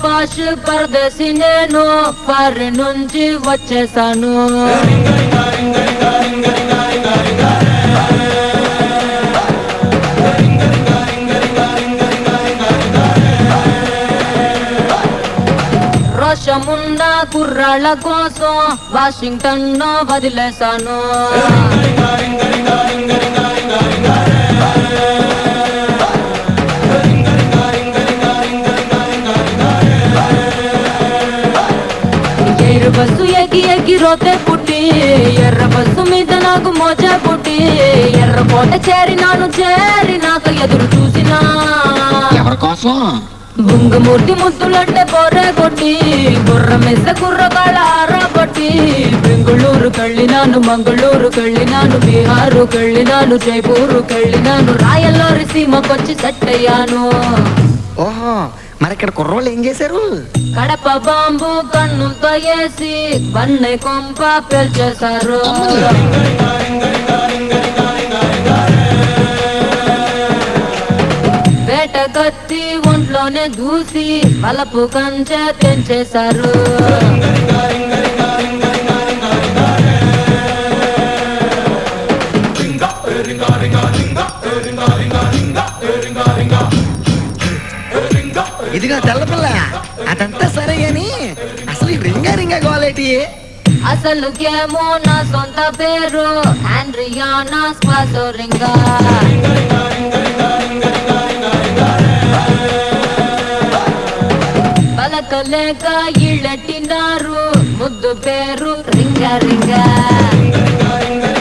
పాష్ పరదేశి నేను ఫారి నుంచి వచ్చేసాను. రోషమున్న కుర్రాళ్ళ కోసం వాషింగ్టన్ వదిలేశాను. బస్సు ఎగి ఎగి రోతే పుట్టి ఎర్ర బస్సు మీద నాకు మోజా పుట్టి ఎర్ర కోట చేరినాక ఎదురు చూసినా ఎవరి కోసం బుంగమూర్తి ముద్దులంటే బొర్రె కొట్టి బుర్ర మెస్స కుర్రగాళ్ళ ఆరా పట్టి బెంగుళూరు కళ్ళినాను, మంగళూరు కళ్ళినాను, బీహారు కళ్ళినాను, జైపూరు కళ్ళినాను, రాయల్లోరి సీమకొచ్చి సెట్ అయ్యాను. ఓహో, మరి ఇక్కడ కుర్రోళ్ళు ఏం చేశారు? కడప బాంబు కన్నులతో వేసి బన్నె కొంప పేల్చేశారు. వేట కత్తి ఒంట్లోనే దూసి పలపు కంచె తెంచేశారు. ఇదిగా తెల్లపిల్ల, అదంతా సరే అని అసలు రింగా రింగా గోలేటి? అసలు కేమో నా సొంత పేరు ఆండ్రియానా స్పాసోరింగా. పలకలేక ఇళ్ళెట్టినారు, ముద్దు పేరు రింగా రింగా.